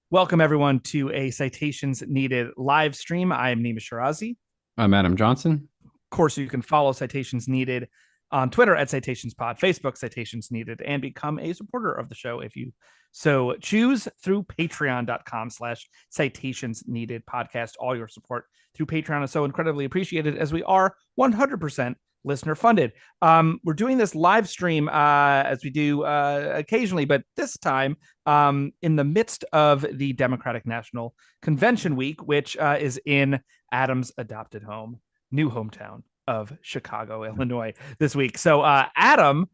Welcome, everyone, to a Citations Needed live stream. I am Nima Shirazi. I'm Adam Johnson. Of course, you can follow Citations Needed on Twitter at Citations Pod, Facebook Citations Needed, and become a supporter of the show if you so choose through patreon.com/citations needed podcast. All your support through Patreon is so incredibly appreciated, as we are 100% listener funded. We're doing this live stream as we do occasionally, but this time in the midst of the Democratic National Convention week, which is in Adam's adopted home, new hometown of Chicago, Illinois, this week. So, Adam,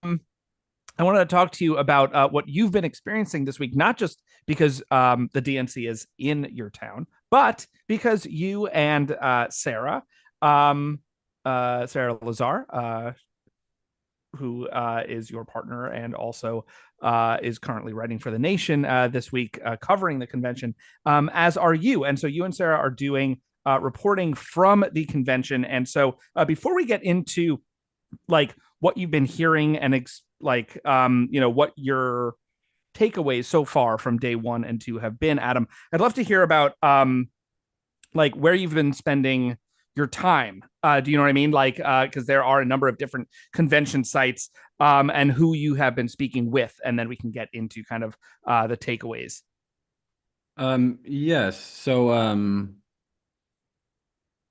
I wanted to talk to you about what you've been experiencing this week, not just because the DNC is in your town, but because you and Sarah Lazar, who is your partner and also is currently writing for The Nation this week, covering the convention, as are you. And so you and Sarah are doing reporting from the convention. And so before we get into like what you've been hearing and what your takeaways so far from day 1 and 2 have been, Adam, I'd love to hear about like where you've been spending your time. Do you know what I mean? Like, because there are a number of different convention sites and who you have been speaking with, and then we can get into kind of the takeaways. Yes. So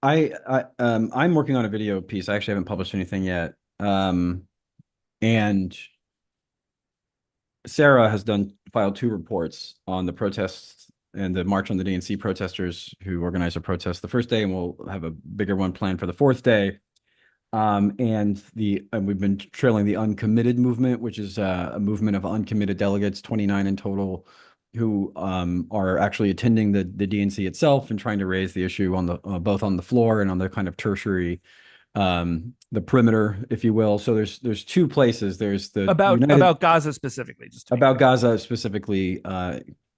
I'm working on a video piece. I actually haven't published anything yet. And Sarah has filed 2 reports on the protests and the march on the DNC protesters who organized a protest the first day, and we'll have a bigger one planned for the 4th day. And we've been trailing the uncommitted movement, which is a movement of uncommitted delegates, 29 in total, who are actually attending the DNC itself and trying to raise the issue on the both on the floor and on the kind of tertiary, the perimeter, if you will. So there's 2 places. There's the about Gaza specifically, just about Gaza specifically,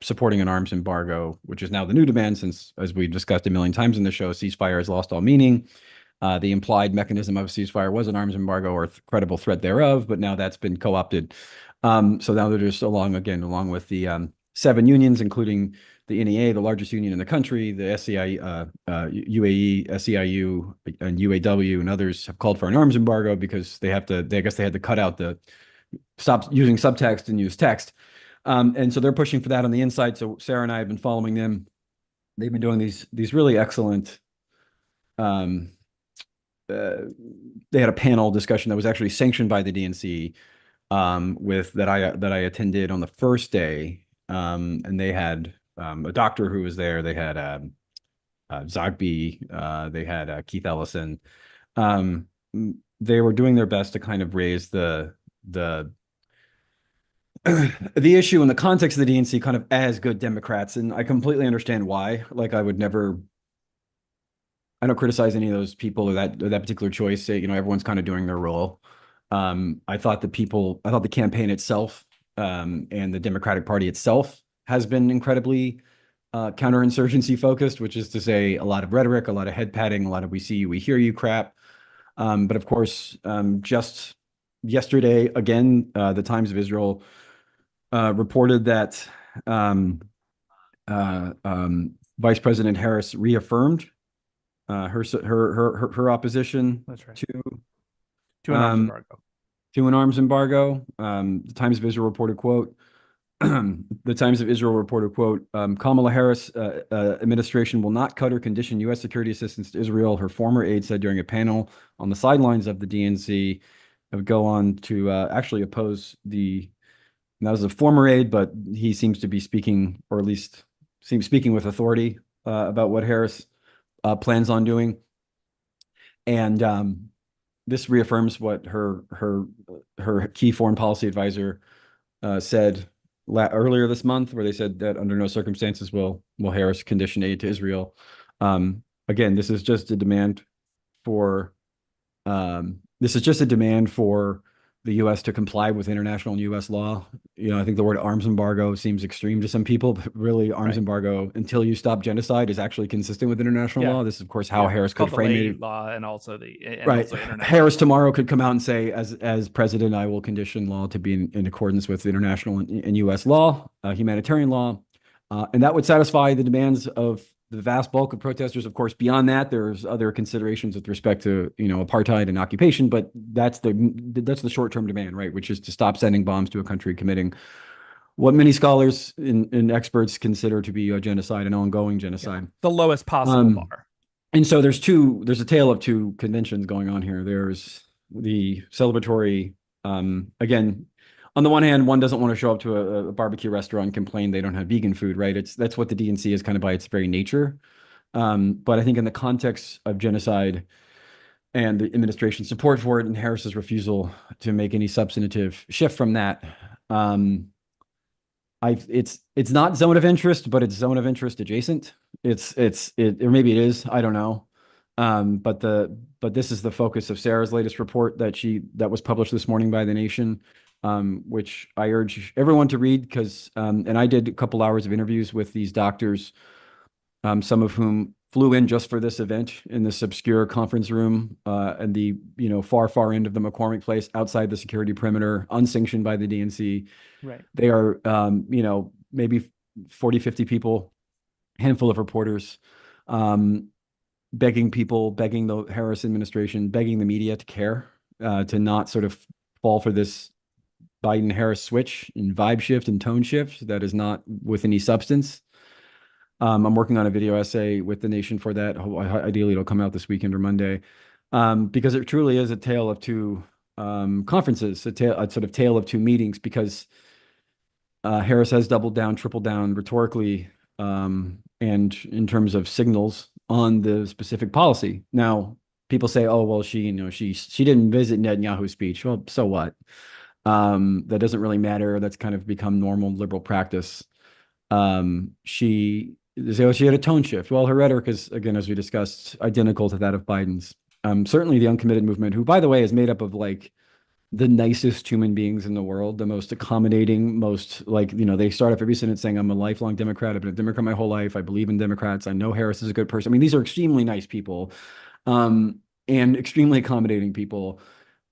supporting an arms embargo, which is now the new demand since, as we've discussed a million times in the show, ceasefire has lost all meaning. The implied mechanism of ceasefire was an arms embargo or credible threat thereof, but now that's been co-opted. So now they're just along with the 7 unions, including the NEA, the largest union in the country, the SEI, UAE, SEIU, and UAW, and others have called for an arms embargo because I guess they had to cut out stop using subtext and use text. And so they're pushing for that on the inside. So Sarah and I have been following them. They've been doing these really excellent. They had a panel discussion that was actually sanctioned by the DNC that I attended on the first day. And they had a doctor who was there. They had Zogby. They had Keith Ellison. They were doing their best to kind of raise the issue in the context of the DNC kind of as good Democrats. And I completely understand why. Like, I don't criticize any of those people or that particular choice. Everyone's kind of doing their role. I thought the campaign itself and the Democratic Party itself has been incredibly counterinsurgency focused, which is to say a lot of rhetoric, a lot of head patting, a lot of "we see you, we hear you" crap. But of course, just yesterday, again, the Times of Israel reported that Vice President Harris reaffirmed her opposition to an arms embargo. To an arms embargo. The Times of Israel reported, quote, the Times of Israel reported, quote, Kamala Harris administration will not cut or condition U.S. security assistance to Israel, her former aide said during a panel on the sidelines of the DNC. It would go on to actually oppose that was a former aide, but he seems to be speaking, or at least seems speaking with authority about what Harris plans on doing. And this reaffirms what her key foreign policy advisor said earlier this month, where they said that under no circumstances will Harris condition aid to Israel. Again, this is just a demand for the U.S. to comply with international and U.S. law. I think the word arms embargo seems extreme to some people, but really arms Right. embargo until you stop genocide is actually consistent with international Yeah. law. This is, of course, how Yeah. Harris It's called could the frame lay it. law and Right. also international Harris law. tomorrow could come out and say, as president, I will condition law to be in accordance with international and U.S. law, humanitarian law. And that would satisfy the demands of the vast bulk of protesters. Of course, beyond that, there's other considerations with respect to, apartheid and occupation, but that's the short-term demand, right? Which is to stop sending bombs to a country committing what many scholars and experts consider to be a genocide, an ongoing Yeah. genocide. The lowest possible Um, bar. and so there's a tale of two conventions going on here. There's the celebratory, again, on the one hand, one doesn't want to show up to a barbecue restaurant and complain they don't have vegan food, right? That's what the DNC is kind of by its very nature. But I think in the context of genocide and the administration's support for it and Harris's refusal to make any substantive shift from that, it's not zone of interest, but it's zone of interest adjacent. Or maybe it is. I don't know. But this is the focus of Sarah's latest report that was published this morning by The Nation, which I urge everyone to read because and I did a couple hours of interviews with these doctors, some of whom flew in just for this event in this obscure conference room and the far end of the McCormick Place outside the security perimeter, unsanctioned by the DNC. Right. They are, maybe 40, 50 people, handful of reporters, begging the Harris administration, begging the media to care, to not sort of fall for this Biden-Harris switch and vibe shift and tone shift that is not with any substance. I'm working on a video essay with The Nation for that. Ideally, it'll come out this weekend or Monday, because it truly is a tale of two conferences, a sort of tale of two meetings, because Harris has doubled down, tripled down rhetorically, and in terms of signals on the specific policy. Now, people say, "Oh, well, she didn't visit Netanyahu's speech." Well, so what? That doesn't really matter. That's kind of become normal liberal practice. She had a tone shift. Well, her rhetoric is, again, as we discussed, identical to that of Biden's. Certainly the uncommitted movement, who, by the way, is made up of like the nicest human beings in the world, the most accommodating, most they start off every sentence saying, I'm a lifelong Democrat. I've been a Democrat my whole life. I believe in Democrats. I know Harris is a good person. I mean, these are extremely nice people, and extremely accommodating people.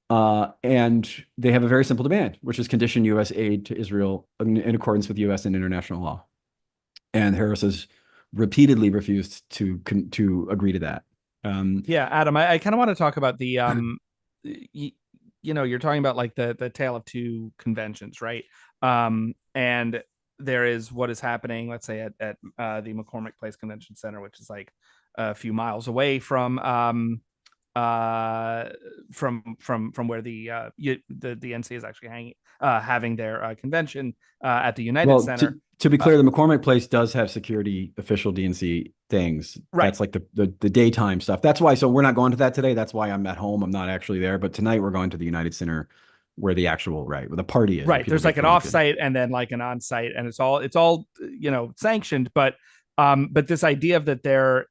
And they have a very simple demand, which is condition U.S. aid to Israel in accordance with U.S. and international law. And Harris has repeatedly refused to agree to that. Yeah, Adam, I kind of want to talk about the you're talking about like the tale of two conventions, right? And there is what is happening, let's say at the McCormick Place Convention Center, which is like a few miles away from where the NC is actually having their convention at the United Well, Center. to be clear, the McCormick Place does have security official DNC things. Right. That's like the daytime stuff. That's why. So we're not going to that today. That's why I'm at home. I'm not actually there. But tonight we're going to the United Center, where the actual where the party is. Right. There's like an offsite and then like an on-site, and it's all sanctioned. But this idea of that the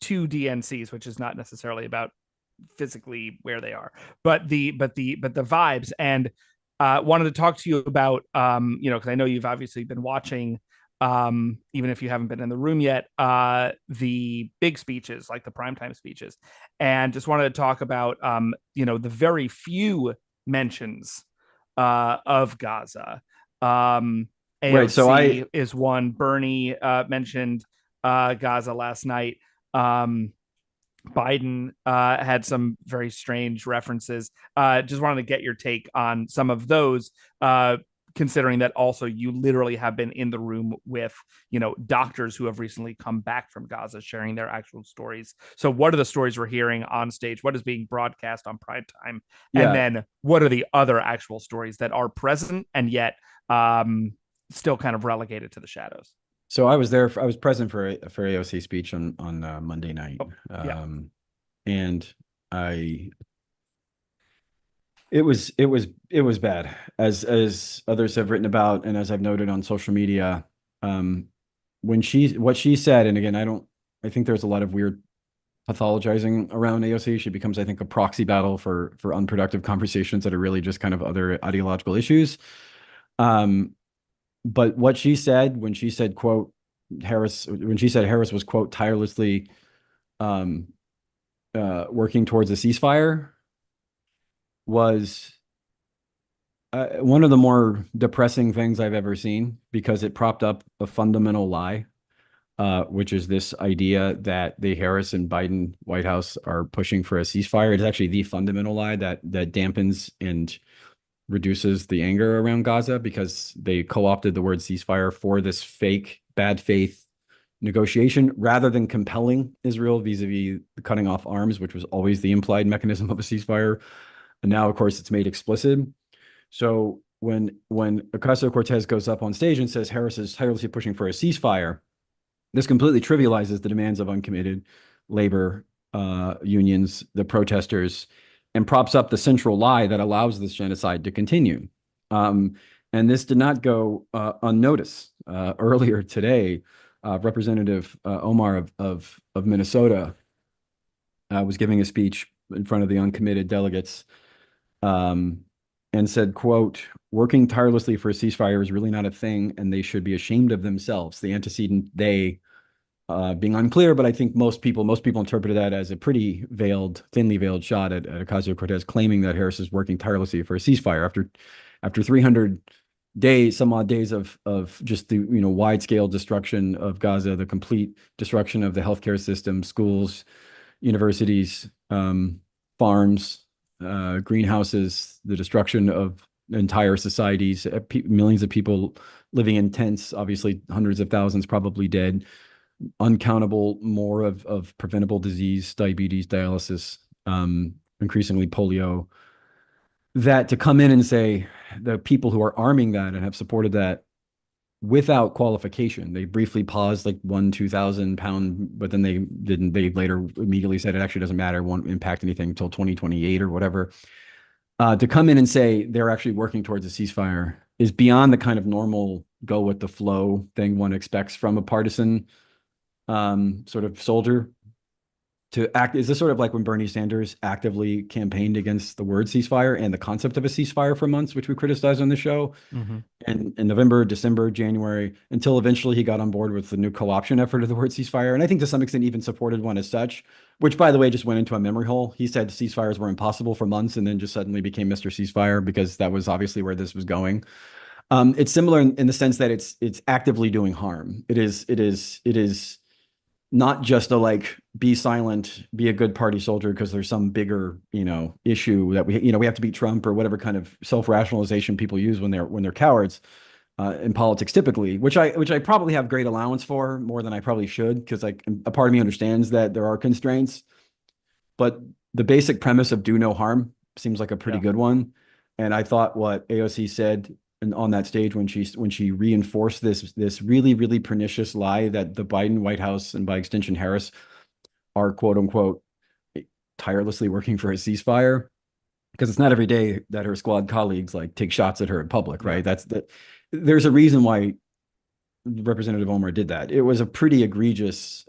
two DNCs, which is not necessarily about physically where they are, but the vibes. And wanted to talk to you about because I know you've obviously been watching, even if you haven't been in the room yet, the big speeches, like the primetime speeches, and just wanted to talk about the very few mentions of Gaza. Right. So AOC is one. Bernie mentioned Gaza last night. Biden had some very strange references. Just wanted to get your take on some of those, considering that also you literally have been in the room with, doctors who have recently come back from Gaza sharing their actual stories. So what are the stories we're hearing on stage? What is being broadcast on prime time? yeah. And then what are the other actual stories that are present and yet still kind of relegated to the shadows? So I was there. I was present for AOC speech on Monday night, Yeah. and I it was bad, as others have written about, and as I've noted on social media. What she said, and again, I think there's a lot of weird pathologizing around AOC. She becomes, I think, a proxy battle for unproductive conversations that are really just kind of other ideological issues. Um, but what she said when she said, quote, when she said Harris was, quote, tirelessly um, working towards a ceasefire was one of the more depressing things I've ever seen, because it propped up a fundamental lie, which is this idea that the Harris and Biden White House are pushing for a ceasefire. It's actually the fundamental lie that dampens and reduces the anger around Gaza, because they co-opted the word ceasefire for this fake bad faith negotiation rather than compelling Israel vis-a-vis cutting off arms, which was always the implied mechanism of a ceasefire. And now, of course, it's made explicit. So when Ocasio-Cortez goes up on stage and says Harris is tirelessly pushing for a ceasefire, this completely trivializes the demands of uncommitted labor unions, the protesters, and props up the central lie that allows this genocide to continue. And this did not go unnoticed. Earlier today, Representative Omar of Minnesota was giving a speech in front of the uncommitted delegates, and said, quote, working tirelessly for a ceasefire is really not a thing, and they should be ashamed of themselves. The antecedent they being unclear, but I think most people interpreted that as a pretty thinly veiled shot at Ocasio-Cortez claiming that Harris is working tirelessly for a ceasefire after 300 days, some odd days of just the wide scale destruction of Gaza, the complete destruction of the healthcare system, schools, universities, farms, greenhouses, the destruction of entire societies, millions of people living in tents, obviously hundreds of thousands probably dead, uncountable more of preventable disease, diabetes, dialysis, increasingly polio. That to come in and say the people who are arming that and have supported that without qualification, they briefly paused like 2,000 pound, but then they didn't. They later immediately said it actually doesn't matter, won't impact anything until 2028 or whatever. To come in and say they're actually working towards a ceasefire is beyond the kind of normal go with the flow thing one expects from a partisan sort of soldier to act. Is this sort of like when Bernie Sanders actively campaigned against the word ceasefire and the concept of a ceasefire for months, which we criticized on the show, and in November, December, January, until eventually he got on board with the new co-option effort of the word ceasefire. And I think to some extent even supported one as such, which by the way, just went into a memory hole. He said ceasefires were impossible for months and then just suddenly became Mr. Ceasefire because that was obviously where this was going. It's similar in the sense that it's actively doing harm. It is not just a like be silent, be a good party soldier because there's some bigger issue that we have to beat Trump or whatever kind of self-rationalization people use when they're cowards in politics typically, which I probably have great allowance for, more than I probably should, because like a part of me understands that there are constraints, but the basic premise of do no harm seems like a pretty good one. And I thought what AOC said on that stage when she reinforced this really, really pernicious lie that the Biden White House and by extension Harris are quote unquote tirelessly working for a ceasefire, because it's not every day that her squad colleagues like take shots at her in public, right? There's a reason why Representative Omar did that. It was a pretty egregious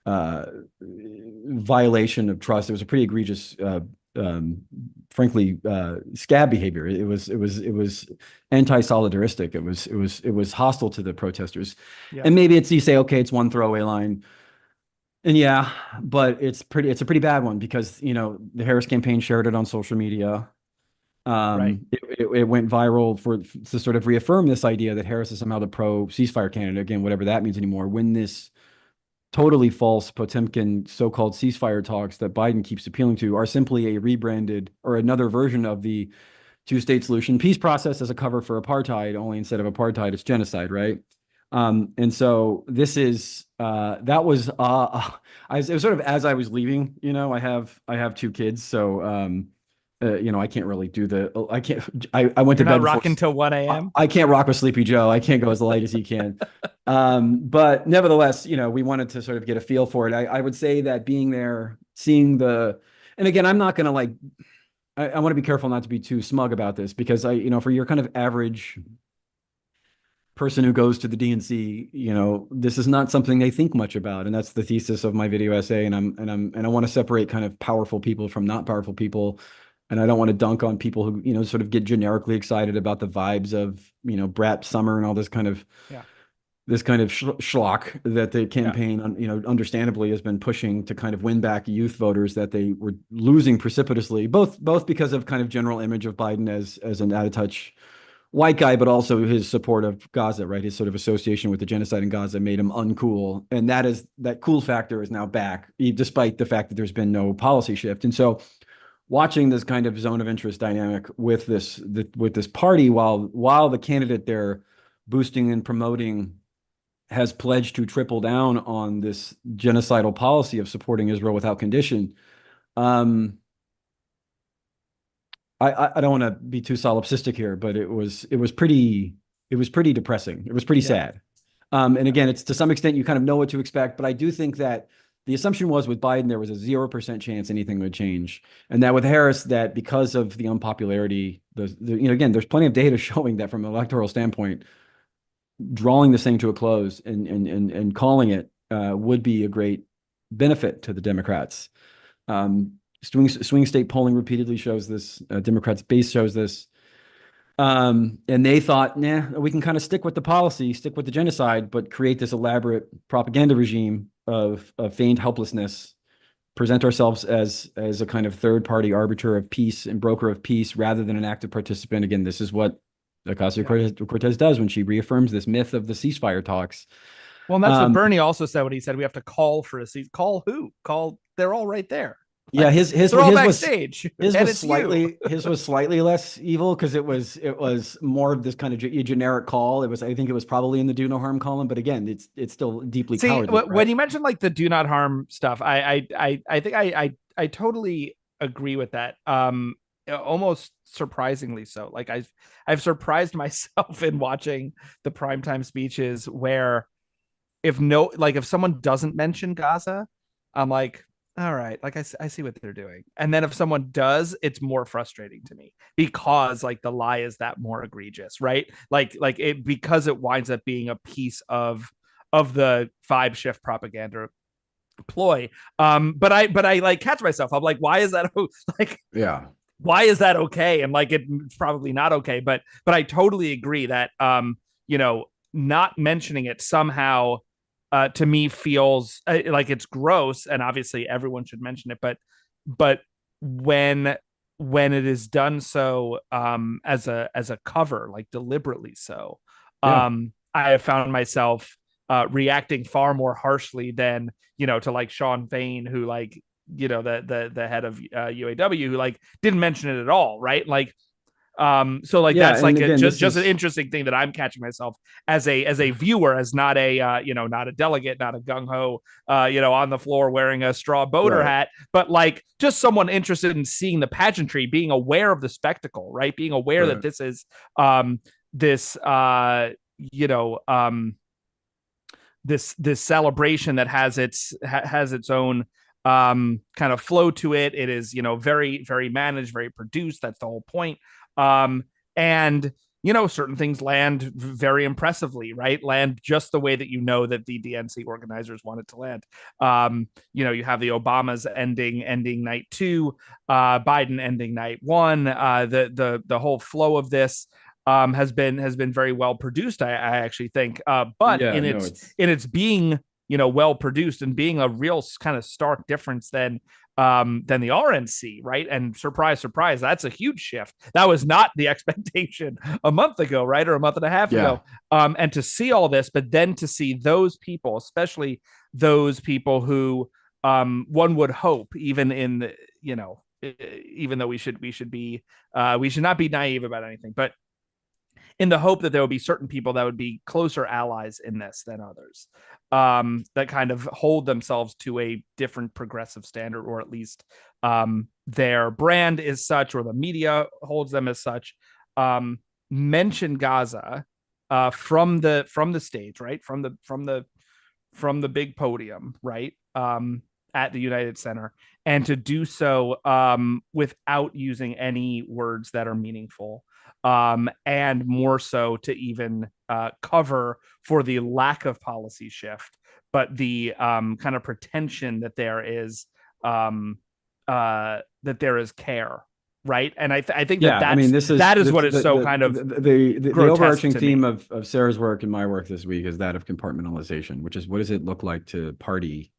violation of trust. It was a pretty egregious frankly scab behavior. It was anti-solidaristic. It was hostile to the protesters. And maybe you say, okay, it's one throwaway line. And yeah, but it's a pretty bad one, because the Harris campaign shared it on social media. It went viral to sort of reaffirm this idea that Harris is somehow the pro ceasefire candidate, again, whatever that means anymore, when this totally false Potemkin so-called ceasefire talks that Biden keeps appealing to are simply a rebranded or another version of the two-state solution peace process as a cover for apartheid, only instead of apartheid, it's genocide, right? And so this is that was it was sort of as I was leaving, I have two kids, so I can't really do I went to bed before, rocking till 1 a.m. I can't rock with Sleepy Joe. I can't go as light as he can. But nevertheless, we wanted to sort of get a feel for it. I would say that being there, seeing and again, I'm not going to I want to be careful not to be too smug about this, because for your kind of average person who goes to the DNC, this is not something they think much about. And that's the thesis of my video essay. And I want to separate kind of powerful people from not powerful people. And I don't want to dunk on people who, sort of get generically excited about the vibes of, Brat Summer and all Yeah. this kind of schlock that the Yeah. campaign, understandably has been pushing to kind of win back youth voters that they were losing precipitously, both because of kind of general image of Biden as an out of touch white guy, but also his support of Gaza, right? His sort of association with the genocide in Gaza made him uncool. And that cool factor is now back, despite the fact that there's been no policy shift. And so watching this kind of zone of interest dynamic with this party while the candidate they're boosting and promoting has pledged to triple down on this genocidal policy of supporting Israel without condition. I don't want to be too solipsistic here, but it was pretty depressing. It was pretty Yeah. sad. And again, it's to some extent you kind of know what to expect, but I do think that the assumption was with Biden there was a 0% chance anything would change, and that with Harris, that because of the unpopularity, again, there's plenty of data showing that from an electoral standpoint, drawing this thing to a close and calling it would be a great benefit to the Democrats. Swing state polling repeatedly shows this. Democrats' base shows this. And they thought, nah, we can kind of stick with the policy, stick with the genocide, but create this elaborate propaganda regime of feigned helplessness, present ourselves as a kind of third party arbiter of peace and broker of peace rather than an active participant. Again, this is what Ocasio-Cortez does when she reaffirms this myth of the ceasefire talks. Well, and that's what Um, Bernie also said when he said we have to call for a seat. Call who? Call. They're all right there. yeah, Like his they're all his was backstage, his and was it's you. slightly less evil because it was more of this kind of generic call. I think it was probably in the do no harm column, but again, it's still deeply See, cowardly, when right? you mentioned like the do not harm stuff, I think I totally agree with that. Almost surprisingly so. Like I've surprised myself in watching the primetime speeches where if someone doesn't mention Gaza, I'm like, all right, like I see what they're doing. And then if someone does, it's more frustrating to me because like the lie is that more egregious, right? Like it because it winds up being a piece of the five shift propaganda ploy. But I like catch myself. I'm like, why is that like Yeah. why is that okay? And like it's probably not okay, but I totally agree that you know, not mentioning it somehow to me feels like it's gross, and obviously everyone should mention it, but when when it is done so as a cover, like deliberately so, Yeah. I have found myself reacting far more harshly than to like Sean Fain, who like the head of UAW, who like didn't mention it at all, right? Like so like Yeah. that's And like again, just an interesting thing that I'm catching myself as a viewer, as not a not a delegate, not a gung-ho on the floor wearing a straw boater right. hat, but like just someone interested in seeing the pageantry, being aware of the spectacle, right? Being aware that Right. this is this you know this celebration that has its own kind of flow to it. It is very very managed, very produced. That's the whole point. Um, and certain things land very impressively, right? Land just the way that that the DNC organizers wanted to land. You have the Obamas ending night two, Biden ending night one. The whole flow of this has been very well produced. I actually think, but Yeah. No, it's in its being well produced and being a real kind of stark difference than the RNC, right? And surprise, surprise, that's a huge shift. That was not the expectation a month ago, right, or a month and a half yeah. ago. And to see all this, but then to see those people, especially those people who one would hope, even in even though we should not be naive about anything, but in the hope that there will be certain people that would be closer allies in this than others, that kind of hold themselves to a different progressive standard, or at least their brand is such, or the media holds them as such. Mention Gaza from the stage, right? From the big podium, right? at the United Center, and to do so without using any words that are meaningful, and more so to even cover for the lack of policy shift, but the kind of pretension that um, that there is care, right? And I think Yeah, I mean, this is that is this, what is so kind of the grotesque overarching to theme me. of Sarah's work and my work this week is that of compartmentalization, which is what does it look like to party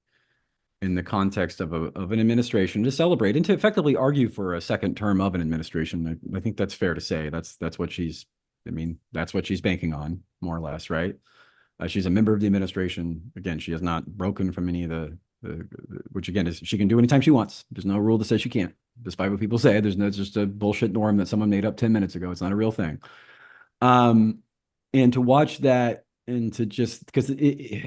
in the context of an administration to celebrate and to effectively argue for a second term of an administration. I think that's fair to say. That's what she's. I mean, that's what she's banking on, more or less, right? She's a member of the administration. Again, she has not broken from any of the which again is she can do anytime she wants. There's no rule that says she can't, despite what people say. It's just a bullshit norm that someone made up 10 minutes ago. It's not a real thing. Um, and to watch that and to just because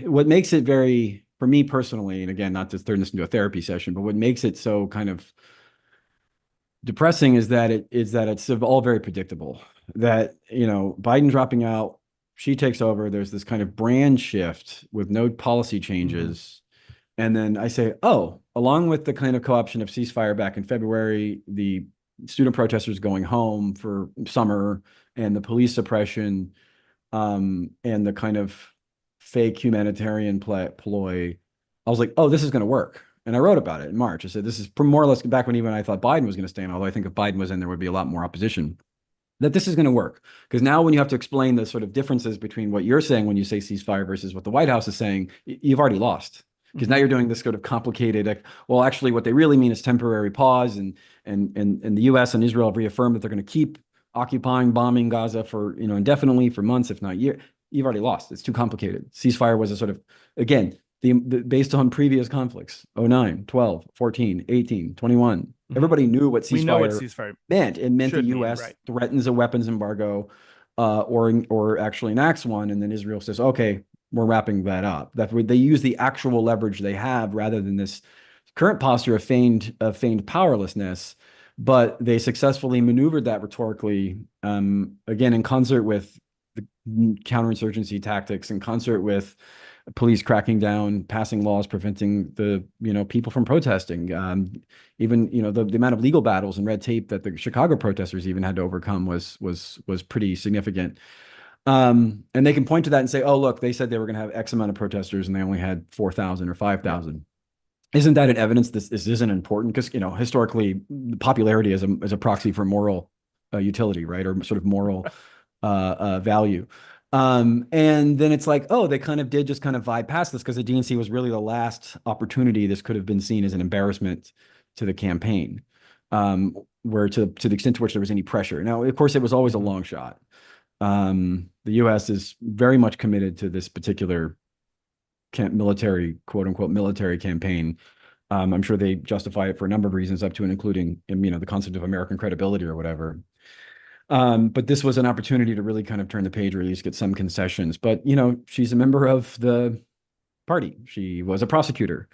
what makes it very for me personally, and again, not to turn this into a therapy session, but what makes it so kind of depressing is that it's all very predictable. That Biden dropping out, she takes over. There's this kind of brand shift with no policy changes. And then I say, oh, along with the kind of co-option of ceasefire back in February, the student protesters going home for summer and the police suppression, and the kind of fake humanitarian ploy, I was like, oh, this is going to work. And I wrote about it in March. I said, this is more or less back when even I thought Biden was going to stay in, although I think if Biden was in, there would be a lot more opposition, that this is going to work. Because now when you have to explain the sort of differences between what you're saying when you say ceasefire versus what the White House is saying, you've already lost. Because now you're doing this sort of complicated, well, actually what they really mean is temporary pause, and the US and Israel have reaffirmed that they're going to keep occupying, bombing Gaza for, indefinitely, for months, if not years. You've already lost. It's too complicated. Ceasefire was a sort of, again, based on previous conflicts, 09, 12, 14, 18, 21. Everybody knew what ceasefire meant. It meant the US right. threatens a weapons embargo, or actually enacts one, and then Israel says, okay, we're wrapping that up. That they use the actual leverage they have rather than this current posture of feigned powerlessness. But they successfully maneuvered that rhetorically, again, in concert with the counterinsurgency tactics, in concert with police cracking down, passing laws preventing the people from protesting. Even the amount of legal battles and red tape that the Chicago protesters even had to overcome was pretty significant. And they can point to that and say, oh, look, they said they were going to have X amount of protesters and they only had 4,000 or 5,000. Isn't that an evidence this isn't important? Because, historically, popularity is a proxy for moral utility, right? Or sort of moral value. And then it's like, oh, they kind of did just kind of vibe past this because the DNC was really the last opportunity this could have been seen as an embarrassment to the campaign, where to the extent to which there was any pressure. Now, of course, it was always a long shot. The U.S. is very much committed to this particular military, quote unquote, military campaign. I'm sure they justify it for a number of reasons, up to and including, the concept of American credibility or whatever. But this was an opportunity to really kind of turn the page, or at least get some concessions. But, she's a member of the party. She was a prosecutor.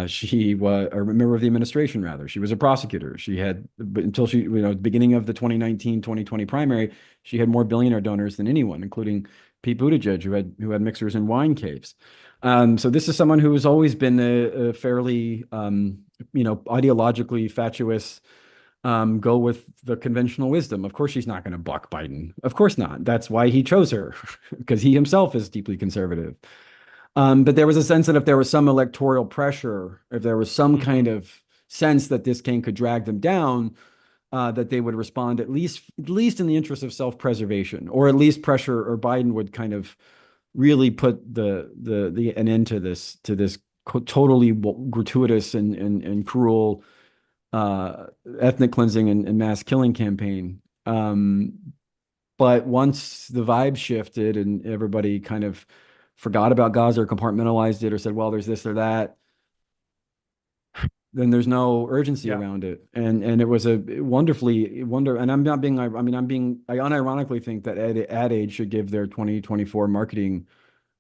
She was a member of the administration, rather. She was a prosecutor. She had, until she, beginning of the 2019-2020 primary, she had more billionaire donors than anyone, including Pete Buttigieg, who had mixers in wine caves. So this is someone who has always been a fairly, ideologically fatuous, go with the conventional wisdom. Of course, she's not going to buck Biden. Of course not. That's why he chose her, because he himself is deeply conservative. But there was a sense that if there was some electoral pressure, if there was some kind of sense that this king could drag them down, that they would respond at least in the interest of self-preservation, or at least pressure, or Biden would kind of really put an end to this totally gratuitous and cruel ethnic cleansing and mass killing campaign. But once the vibe shifted and everybody kind of forgot about Gaza or compartmentalized it or said, well, there's this or that, then there's no urgency around it. And it was a and I'm not being, I unironically think that Ad Age should give their 2024 marketing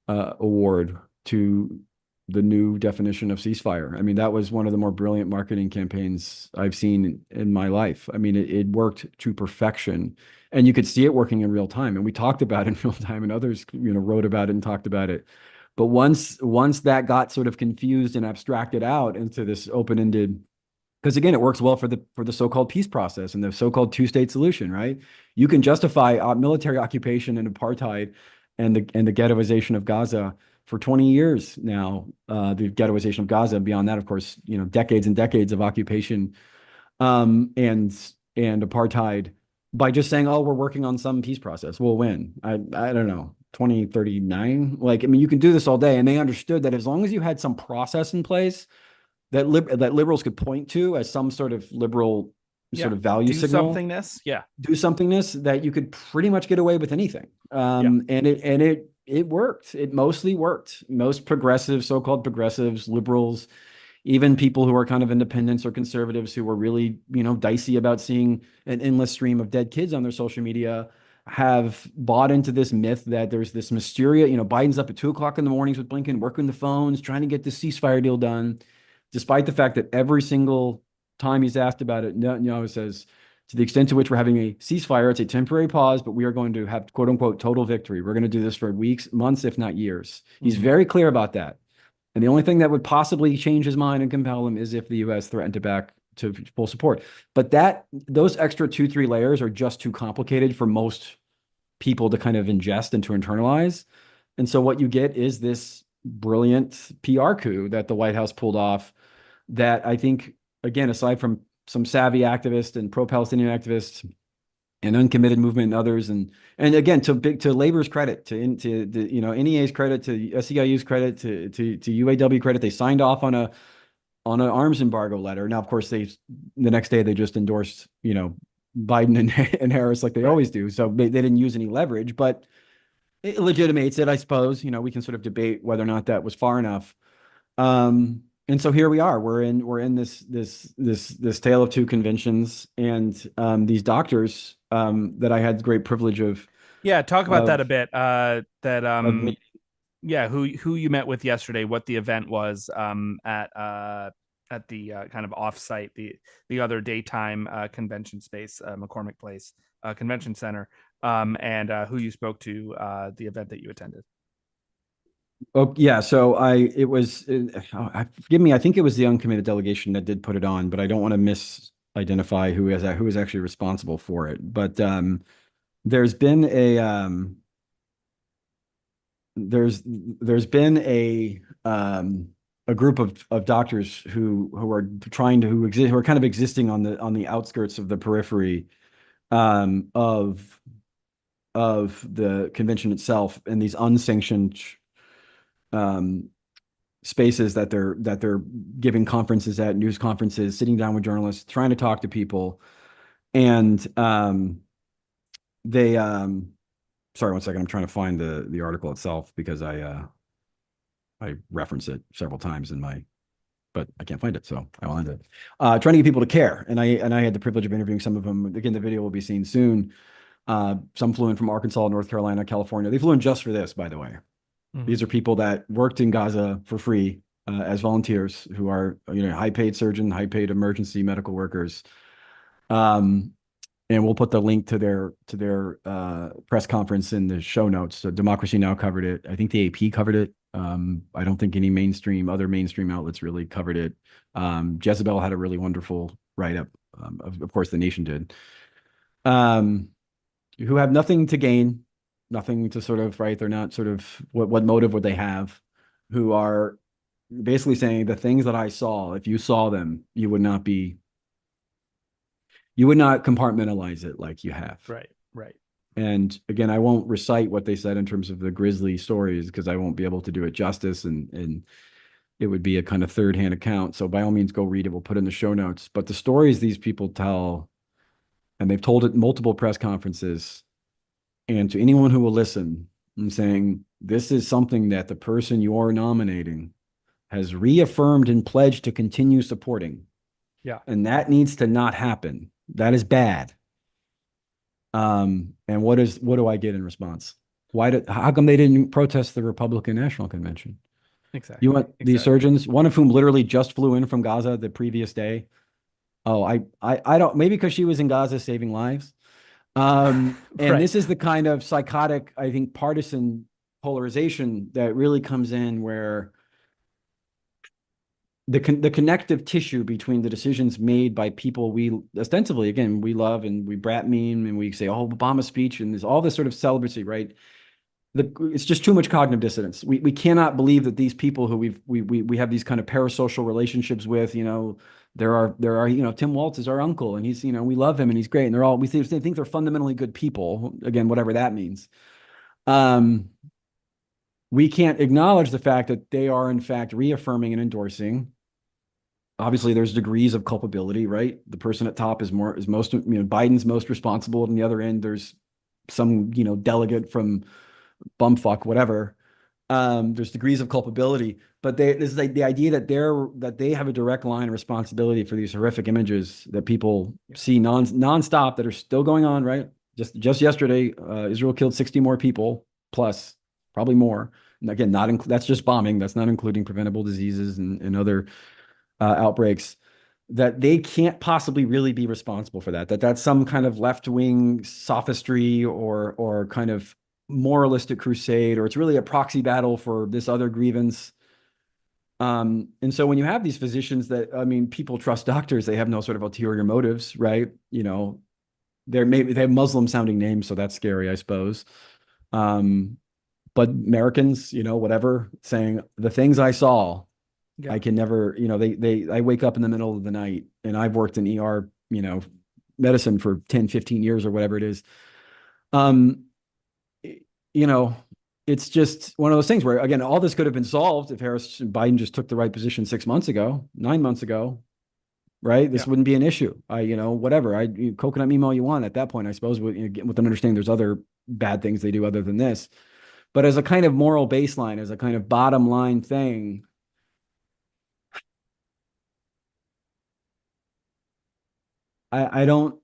award to the new definition of ceasefire. I mean, that was one of the more brilliant marketing campaigns I've seen in my life. I mean, it worked to perfection, and you could see it working in real time. And we talked about it in real time, and others, wrote about it and talked about it. But once that got sort of confused and abstracted out into this open-ended, because again, it works well for the so-called peace process and the so-called two-state solution, right? You can justify military occupation and apartheid and the ghettoization of Gaza for 20 years now, the ghettoization of Gaza. Beyond that, of course, decades and decades of occupation, and apartheid, by just saying, oh, we're working on some peace process. We'll win. I don't know, 2039. Like, I mean, you can do this all day. And they understood that as long as you had some process in place that liberals could point to as some sort of liberal Yeah. sort of value Do signal, somethingness. Yeah. do somethingness, that you could pretty much get away with anything. Yeah. And it worked. It mostly worked. Most progressives, so-called progressives, liberals, even people who are kind of independents or conservatives who were really, dicey about seeing an endless stream of dead kids on their social media, have bought into this myth that there's this mysterious, Biden's up at 2 o'clock in the mornings with Blinken, working the phones, trying to get this ceasefire deal done, despite the fact that every single time he's asked about it, no, he says, to the extent to which we're having a ceasefire, it's a temporary pause, but we are going to have quote unquote total victory. We're going to do this for weeks, months, if not years. He's very clear about that. And the only thing that would possibly change his mind and compel him is if the U.S. threatened to back to full support. But those extra 2-3 layers are just too complicated for most people to kind of ingest and to internalize. And so what you get is this brilliant PR coup that the White House pulled off, that I think, again, aside from some savvy activists and pro-Palestinian activists and uncommitted movement and others, and again, to Labor's credit, to NEA's credit, to SEIU's credit, to UAW credit, they signed off on an arms embargo letter. Now, of course, the next day they just endorsed Biden and Harris like they always do, so they didn't use any leverage, but it legitimates it, I suppose. We can sort of debate whether or not that was far enough. And so here we are. We're in this tale of two conventions, and these doctors that I had the great privilege of. Yeah, talk about that a of, bit. of me- Yeah, who you met with yesterday, what the event was at the kind of offsite, the other daytime convention space, McCormick Place Convention Center, and who you spoke to, the event that you attended. Oh yeah, so forgive me. I think it was the uncommitted delegation that did put it on, but I don't want to misidentify who is actually responsible for it. But there's been a group of doctors who are who are kind of existing on the outskirts of the periphery of the convention itself, and these unsanctioned spaces that they're giving conferences at, news conferences, sitting down with journalists, trying to talk to people. And they sorry, one second, I'm trying to find the article itself, because I reference it several times but I can't find it, so I will end it. Trying to get people to care, and I had the privilege of interviewing some of them. Again, the video will be seen soon. Some flew in from Arkansas, North Carolina, California. They flew in just for this, by the way. These are people that worked in Gaza for free as volunteers, who are high-paid surgeon, high-paid emergency medical workers. And we'll put the link to their press conference in the show notes. So Democracy Now! Covered it. I think the AP covered it. I don't think any other mainstream outlets really covered it. Jezebel had a really wonderful write-up. Of course, The Nation did. Who have nothing to gain, nothing to sort of, right? They're not sort of, what motive would they have? Who are basically saying, the things that I saw, if you saw them, you would not compartmentalize it like you have. Right. And again, I won't recite what they said in terms of the grisly stories, because I won't be able to do it justice, and it would be a kind of third-hand account. So by all means, go read it. We'll put in the show notes. But the stories these people tell, and they've told it in multiple press conferences, and to anyone who will listen, I'm saying, this is something that the person you are nominating has reaffirmed and pledged to continue supporting. Yeah. And that needs to not happen. That is bad. And what do I get in response? How come they didn't protest the Republican National Convention? Exactly. You want these surgeons, one of whom literally just flew in from Gaza the previous day. Oh, I don't, maybe because she was in Gaza saving lives. And Right. this is the kind of psychotic, I think, partisan polarization that really comes in where the connective tissue between the decisions made by people we ostensibly, again, we love and we brat meme and we say, oh, Obama's speech, and there's all this sort of celibacy, right? It's just too much cognitive dissonance. We cannot believe that these people who we have these kind of parasocial relationships with, there are Tim Waltz is our uncle, and he's, we love him and he's great, and we think they're fundamentally good people, again, whatever that means. We can't acknowledge the fact that they are in fact reaffirming and endorsing. Obviously, there's degrees of culpability, right? The person at top is most, Biden's most responsible, and on the other end, there's some, delegate from bumfuck, whatever. There's degrees of culpability, but this is like the idea that they have a direct line of responsibility for these horrific images that people see nonstop that are still going on, right? Just yesterday, Israel killed 60 more people, plus probably more. And again, that's just bombing. That's not including preventable diseases and other outbreaks. That they can't possibly really be responsible for that. That's some kind of left-wing sophistry or kind of moralistic crusade, or it's really a proxy battle for this other grievance. And so when you have these physicians people trust doctors, they have no sort of ulterior motives, right? They have Muslim sounding names, so that's scary, I suppose. But Americans, whatever, saying the things I saw, I can never, I wake up in the middle of the night, and I've worked in ER, medicine for 10, 15 years or whatever it is. It's just one of those things where, again, all this could have been solved if Harris and Biden just took the right position 6 months ago, 9 months ago, right? This wouldn't be an issue. Whatever. Coconut meme all you want at that point, I suppose, with an understanding there's other bad things they do other than this. But as a kind of moral baseline, as a kind of bottom line thing, I don't,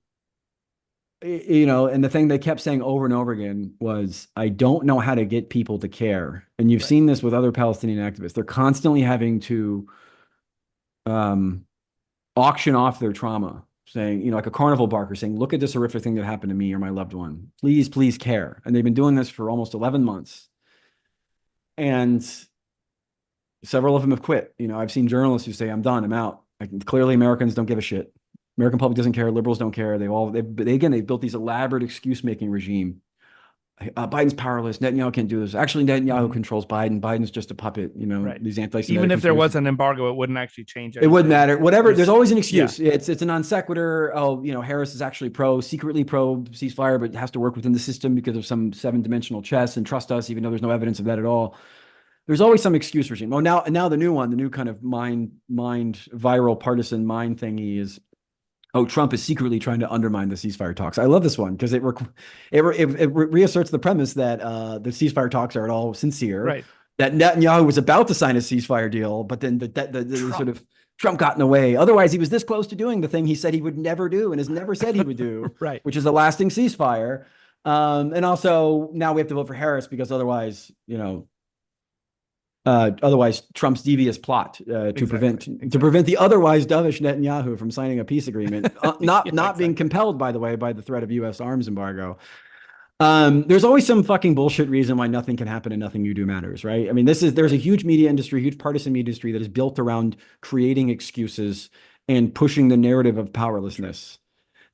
and the thing they kept saying over and over again was, I don't know how to get people to care. And you've seen this with other Palestinian activists. They're constantly having to auction off their trauma, saying, like a carnival barker saying, look at this horrific thing that happened to me or my loved one. Please, please care. And they've been doing this for almost 11 months. And several of them have quit. I've seen journalists who say, I'm done, I'm out. Clearly Americans don't give a shit. American public doesn't care. Liberals don't care. They've built these elaborate excuse-making regime. Biden's powerless. Netanyahu can't do this. Actually, Netanyahu controls Biden. Biden's just a puppet. These anti-Semitic. Even if there was an embargo, it wouldn't actually change anything. It wouldn't matter. Whatever. There's always an excuse. Yeah. It's a non sequitur. Oh, Harris is actually secretly pro ceasefire, but has to work within the system because of some 7-dimensional chess, and trust us, even though there's no evidence of that at all. There's always some excuse regime. Well, now the new kind of mind viral partisan mind thingy is, oh, Trump is secretly trying to undermine the ceasefire talks. I love this one because it reasserts the premise that the ceasefire talks are at all sincere. Right. That Netanyahu was about to sign a ceasefire deal, but then the sort of Trump got in the way. Otherwise, he was this close to doing the thing he said he would never do and has never said he would do, right? Which is a lasting ceasefire. And also now we have to vote for Harris because otherwise, Trump's devious plot to prevent the otherwise dovish Netanyahu from signing a peace agreement, not being compelled, by the way, by the threat of U.S. arms embargo. There's always some fucking bullshit reason why nothing can happen and nothing you do matters, right? I mean, there's a huge media industry, huge partisan media industry that is built around creating excuses and pushing the narrative of powerlessness.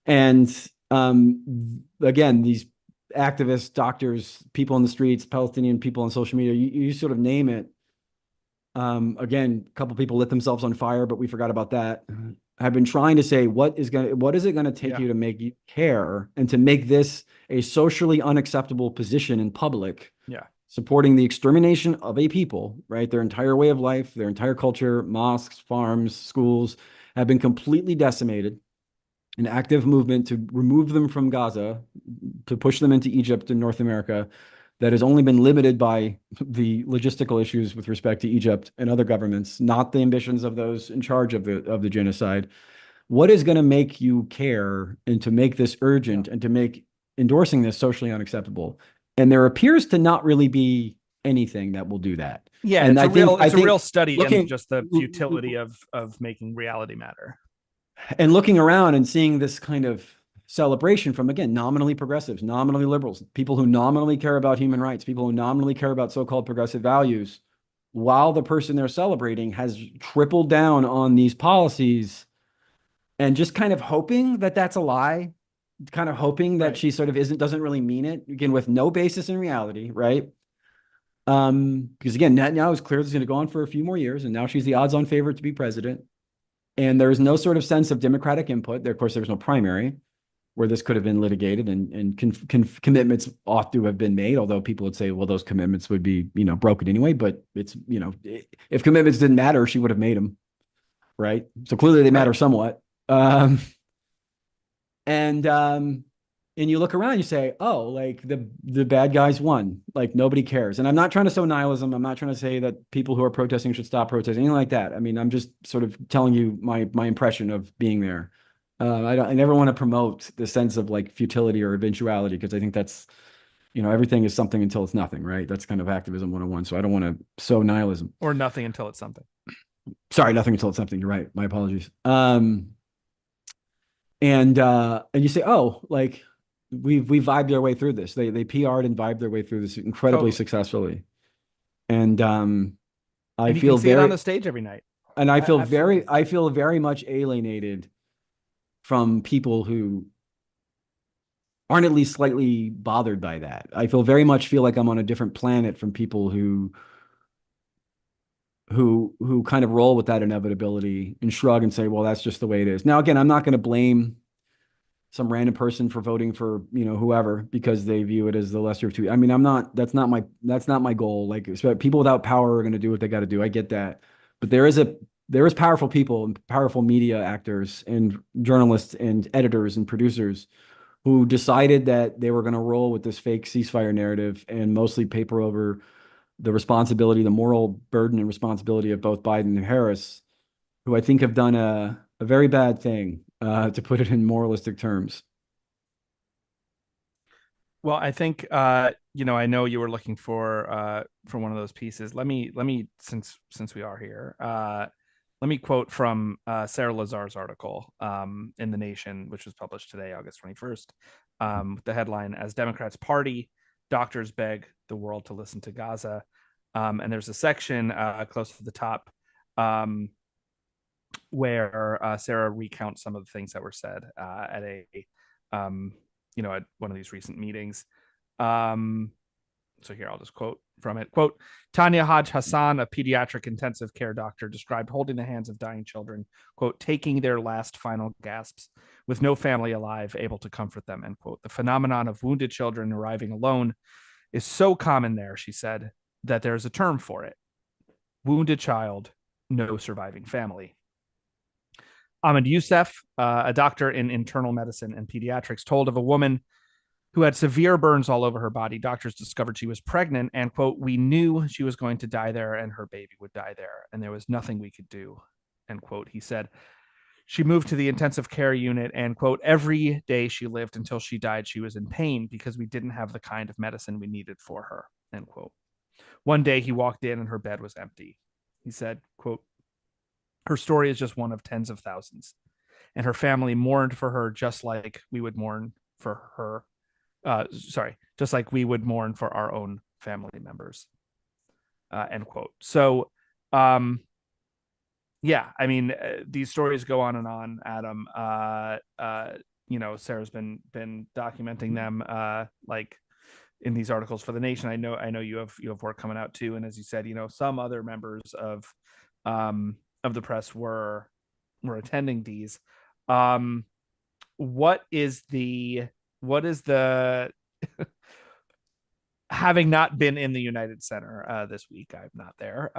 And again, these activists, doctors, people in the streets, Palestinian people on social media, you sort of name it. Again, a couple people lit themselves on fire, but we forgot about that. I've been trying to say, what is it going to take you to make you care and to make this a socially unacceptable position in public? Yeah. Supporting the extermination of a people, right? Their entire way of life, their entire culture, mosques, farms, schools have been completely decimated. An active movement to remove them from Gaza, to push them into Egypt and North America, that has only been limited by the logistical issues with respect to Egypt and other governments, not the ambitions of those in charge of the genocide. What is going to make you care and to make this urgent and to make endorsing this socially unacceptable? And there appears to not really be anything that will do that. Yeah, and it's a real study in just the futility of making reality matter. And looking around and seeing this kind of celebration from, again, nominally progressives, nominally liberals, people who nominally care about human rights, people who nominally care about so-called progressive values, while the person they're celebrating has tripled down on these policies and just kind of hoping that that's a lie, kind of hoping that Right. she sort of doesn't really mean it, again, with no basis in reality, right? Because again, Netanyahu is clear it's going to go on for a few more years, and now she's the odds-on favorite to be president. And there's no sort of sense of democratic input. There, of course, there's no primary where this could have been litigated, and commitments ought to have been made. Although people would say, well, those commitments would be, broken anyway. But it's, if commitments didn't matter, she would have made them, right? So clearly they Right. matter somewhat. Um, and and you look around, you say, oh, like the bad guys won. Like nobody cares. And I'm not trying to sow nihilism. I'm not trying to say that people who are protesting should stop protesting, anything like that. I mean, I'm just sort of telling you my impression of being there. I never want to promote the sense of like futility or eventuality, because I think that's, everything is something until it's nothing, right? That's kind of activism 101. So I don't want to sow nihilism. Or nothing until it's something. Sorry, nothing until it's something. You're right. My apologies. And you say, oh, like we vibed their way through this. They PR'd and vibed their way through this incredibly Totally. successfully. And I And you can feel see it on very the stage every night. and Absolutely. I feel very much alienated from people who aren't at least slightly bothered by that. I feel like I'm on a different planet from people who kind of roll with that inevitability and shrug and say, well, that's just the way it is. Now, again, I'm not going to blame some random person for voting for, whoever, because they view it as the lesser of two. I mean, that's not my goal. Like, people without power are going to do what they got to do. I get that. But there is powerful people and powerful media actors and journalists and editors and producers who decided that they were going to roll with this fake ceasefire narrative and mostly paper over the responsibility, the moral burden and responsibility of both Biden and Harris, who I think have done a very bad thing, to put it in moralistic terms. Well, I think I know you were looking for one of those pieces. Let me since we are here, let me quote from Sarah Lazar's article in The Nation, which was published today, August 21st. The headline: As Democrats party, doctors beg the world to listen to Gaza. And there's a section close to the top where Sarah recounts some of the things that were said at um, at one of these recent meetings. Um, so here, I'll just quote from it. Quote, Tanya Haj Hassan, a pediatric intensive care doctor, described holding the hands of dying children, quote, taking their last final gasps with no family alive able to comfort them, end quote. The phenomenon of wounded children arriving alone is so common there, she said, that there's a term for it. Wounded child, no surviving family. Ahmed Youssef, a doctor in internal medicine and pediatrics, told of a woman who had severe burns all over her body. Doctors discovered she was pregnant and, quote, we knew she was going to die there and her baby would die there. And there was nothing we could do, end quote. He said she moved to the intensive care unit and, quote, every day she lived until she died, she was in pain because we didn't have the kind of medicine we needed for her, end quote. One day he walked in and her bed was empty. He said, quote, her story is just one of tens of thousands. And her family mourned for her just like we would mourn for her. Just like we would mourn for our own family members. End quote. So, yeah, I mean, these stories go on and on, Adam. Sarah's been documenting them, like in these articles for The Nation. I know you have work coming out too, and as you said, some other members of the press were attending these. Um, what is the having not been in the United Center this week, I'm not there,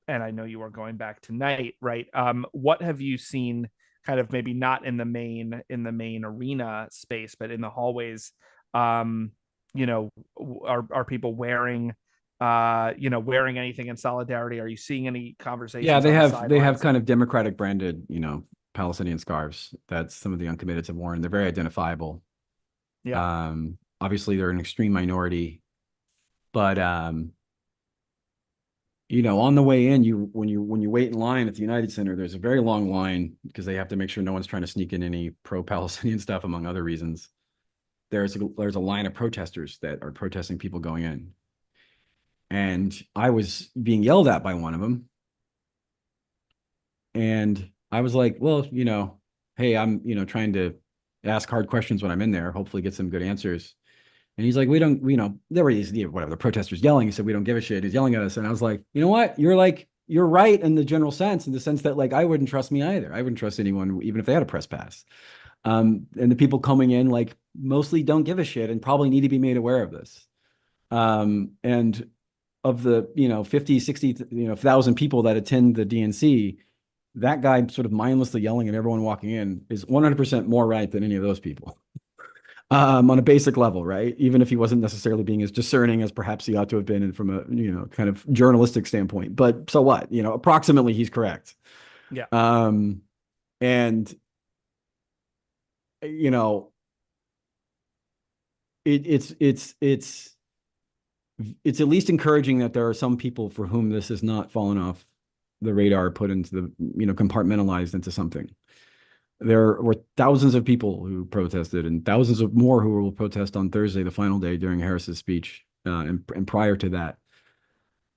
and I know you are going back tonight, right? What have you seen? Kind of maybe not in the main arena space, but in the hallways. Um, are people wearing wearing anything in solidarity? Are you seeing any Yeah, conversations on the they have sidelines? kind of Democratic branded, Palestinian scarves that some of the uncommitted have worn. They're very identifiable. Yeah. Obviously they're an extreme minority, but on the way in, when you wait in line at the United Center, there's a very long line because they have to make sure no one's trying to sneak in any pro-Palestinian stuff, among other reasons. There's a line of protesters that are protesting people going in. And I was being yelled at by one of them. And I was like, well, hey, I'm, trying to ask hard questions when I'm in there, hopefully get some good answers. And he's like, we don't, there were these, whatever, the protesters yelling. He said, we don't give a shit. He's yelling at us. And I was like, you know what? You're right in the general sense, in the sense that like, I wouldn't trust me either. I wouldn't trust anyone, even if they had a press pass. And the people coming in, like, mostly don't give a shit and probably need to be made aware of this. And of the, 50, 60, 1,000 people that attend the DNC, that guy sort of mindlessly yelling at everyone walking in is 100% more right than any of those people. On a basic level, right? Even if he wasn't necessarily being as discerning as perhaps he ought to have been, and from a kind of journalistic standpoint. But so what? Approximately he's correct. Yeah. And it's at least encouraging that there are some people for whom this has not fallen off the radar, put into the compartmentalized into something. There were thousands of people who protested, and thousands of more who will protest on Thursday, the final day, during Harris's speech, and prior to that.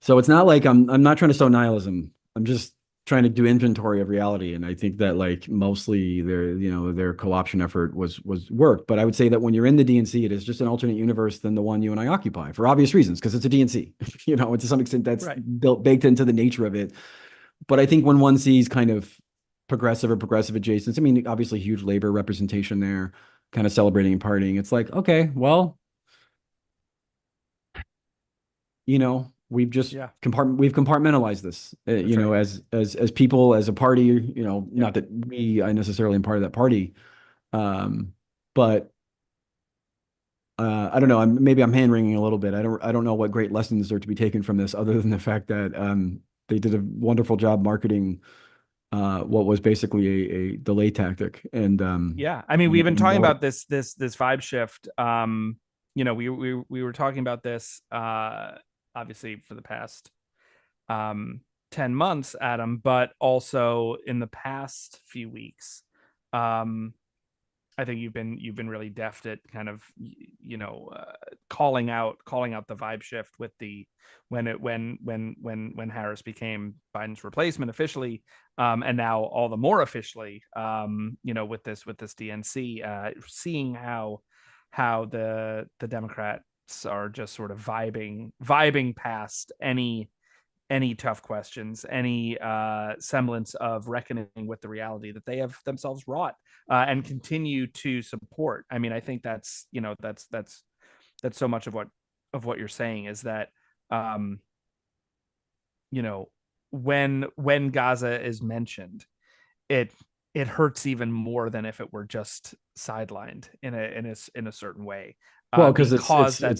So it's not like I'm not trying to sow nihilism. I'm just trying to do inventory of reality, and I think that like mostly their co-option effort was worked. But I would say that when you're in the DNC, it is just an alternate universe than the one you and I occupy, for obvious reasons, because it's a DNC. And to some extent that's baked into the nature of it. But I think when one sees kind of progressive or progressive adjacents, I mean, obviously huge labor representation there, kind of celebrating and partying. It's like, okay, well, we've just we've compartmentalized this, as people, as a party, not that I necessarily am part of that party. But I don't know, maybe I'm hand wringing a little bit. I don't know what great lessons are to be taken from this, other than the fact that they did a wonderful job marketing what was basically a delay tactic. And I mean, we've been talking about this vibe shift. We were talking about this obviously for the past 10 months, Adam, but also in the past few weeks. I think you've been really deft at kind of calling out the vibe shift with when Harris became Biden's replacement officially, and now all the more officially, with this DNC, seeing how the Democrats are just sort of vibing past any tough questions, any semblance of reckoning with the reality that they have themselves wrought, and continue to support. I mean, I think that's so much of what you're saying is that, when Gaza is mentioned, it hurts even more than if it were just sidelined in a certain way. Well, because it's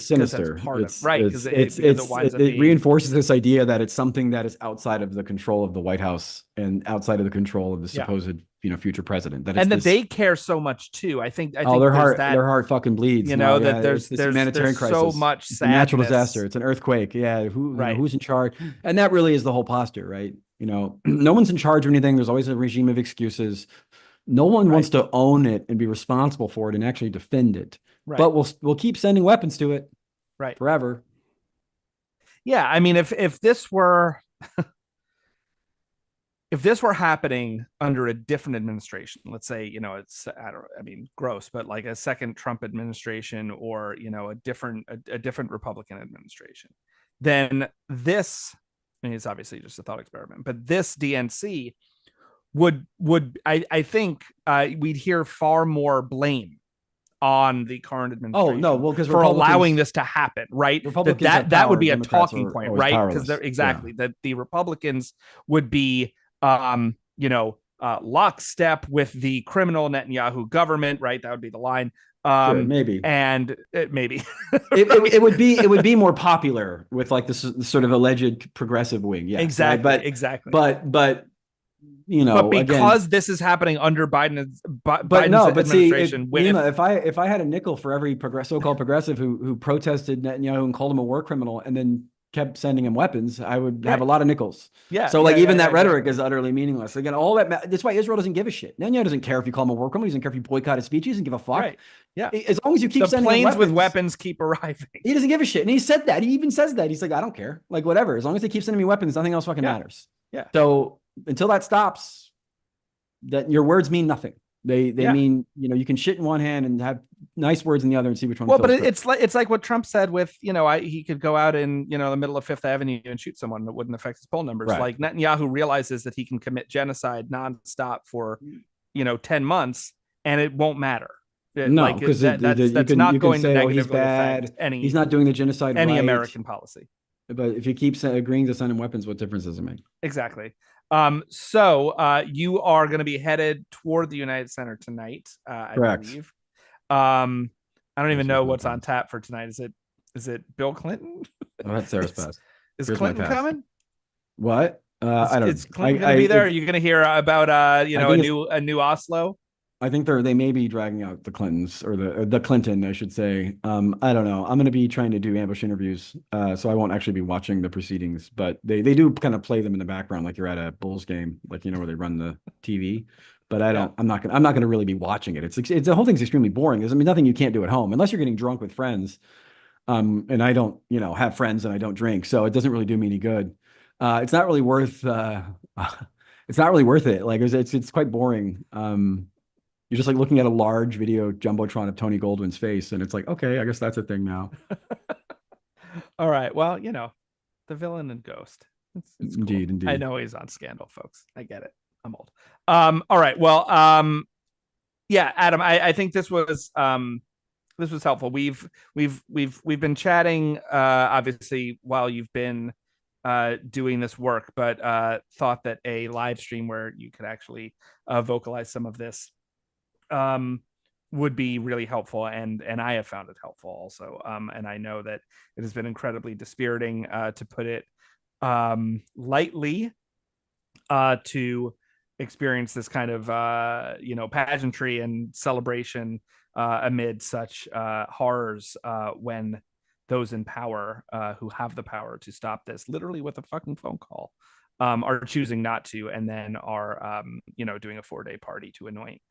sinister. It reinforces this idea that it's something that is outside of the control of the White House and outside of the control of the supposed future president. That they care so much too. I think their heart fucking bleeds. That there's humanitarian crisis, so much sadness. It's a natural disaster. It's an earthquake. Yeah, who's in charge? And that really is the whole posture, right? No one's in charge of anything. There's always a regime of excuses. No one wants to own it and be responsible for it and actually defend it. Right. But we'll keep sending weapons to it, forever. Yeah, I mean, if this were happening under a different administration, let's say, it's gross, but like a second Trump administration, or a different Republican administration, then this, I mean, it's obviously just a thought experiment, but this DNC would I think we'd hear far more blame on the current administration. Oh no, well, because for allowing this to happen, right? That would be a talking point, right? Because that the Republicans would be lockstep with the criminal Netanyahu government, right? That would be the line. Sure, maybe, and maybe it would be more popular with like this sort of alleged progressive wing. Yeah, exactly, right? Exactly. But but because this is happening under Biden's administration, if I had a nickel for every so-called progressive who protested Netanyahu and called him a war criminal, and then kept sending him weapons, I would have Right. a lot of nickels. Yeah, So yeah, like yeah, even yeah, that rhetoric exactly. is utterly meaningless. Again, all that's why Israel doesn't give a shit. Netanyahu doesn't care if you call him a war criminal. He doesn't care if you boycott his speech. He doesn't give a fuck. Right. Yeah. As long as you keep The sending him planes with weapons, weapons keep arriving. he doesn't give a shit. And he said that. He even says that. He's like, I don't care. Like whatever. As long as they keep sending me weapons, nothing else fucking Yeah. matters. Yeah. So until that stops, that your words mean nothing. They Yeah. mean, you can shit in one hand and have nice words in the other and see which one Well, but feels good. it's like what Trump said with, he could go out in, the middle of Fifth Avenue and shoot someone that wouldn't affect his poll numbers. Right. Like Netanyahu realizes that he can commit genocide nonstop for, 10 months and it won't matter. No, because you That's can not going to say, oh, he's negatively affect bad. He's any not doing the genocide any right. American policy. But if you keep agreeing to send him weapons, what difference does it make? Exactly. So you are going to be headed toward the United Center tonight, I Correct. believe. I don't even know what's on tap for tonight. Is it Bill Clinton? Oh, that's Sarah's pass. Is Here's my Clinton pass. coming? What? Is, I don't is Clinton going to be there? Are you going to hear about a new Oslo? I think they may be dragging out the Clintons or the Clinton, I should say. I don't know. I'm going to be trying to do ambush interviews, so I won't actually be watching the proceedings. But they do kind of play them in the background, like you're at a Bulls game, like where they run the TV. But I don't. Yeah. I'm not gonna really be watching it. It's the whole thing's extremely boring. There's nothing you can't do at home unless you're getting drunk with friends. And I don't have friends and I don't drink, so it doesn't really do me any good. It's not really worth. It's not really worth it. Like it's quite boring. You're just like looking at a large video jumbotron of Tony Goldwyn's face, and it's like, okay, I guess that's a thing now. All right. Well, the villain and Ghost. It's cool. Indeed. I know he's on Scandal, folks. I get it. I'm old. All right. Well, yeah, Adam, I think this was helpful. We've been chatting, obviously, while you've been doing this work, but thought that a live stream where you could actually vocalize some of this would be really helpful, and I have found it helpful also. And I know that it has been incredibly dispiriting, to put it lightly, to experience this kind of pageantry and celebration amid such horrors, when those in power, who have the power to stop this literally with a fucking phone call, are choosing not to, and then are doing a 4-day party to anoint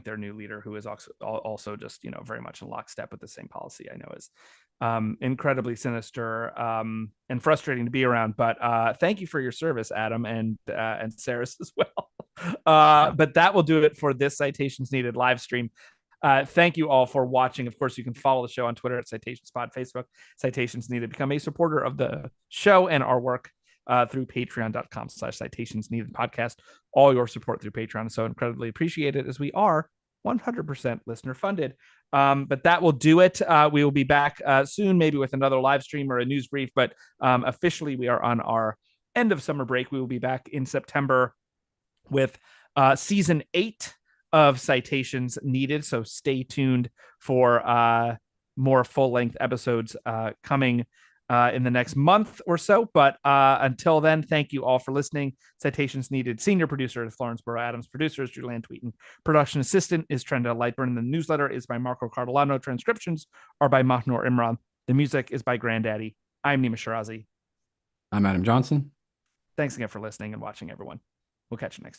their new leader, who is also just very much in lockstep with the same policy. I know is incredibly sinister, and frustrating to be around. But thank you for your service, Adam, and Sarah's as well. But that will do it for this Citations Needed live stream. Thank you all for watching. Of course, you can follow the show on Twitter at Citations Pod, Facebook, Citations Needed. Become a supporter of the show and our work through patreon.com/Citations Needed podcast. All your support through Patreon is so incredibly appreciated, as we are 100% listener funded. But that will do it. We will be back soon, maybe with another live stream or a news brief. But officially, we are on our end of summer break. We will be back in September with season 8 of Citations Needed. So stay tuned for more full-length episodes coming in the next month or so. But until then, thank you all for listening. Citations Needed. Senior producer is Florence Burrow Adams. Producer is Julianne Tweeten. Production assistant is Trenda Lightburn. The newsletter is by Marco Cardellano. Transcriptions are by Mahnor Imran. The music is by Granddaddy. I'm Nima Shirazi. I'm Adam Johnson. Thanks again for listening and watching, everyone. We'll catch you next time.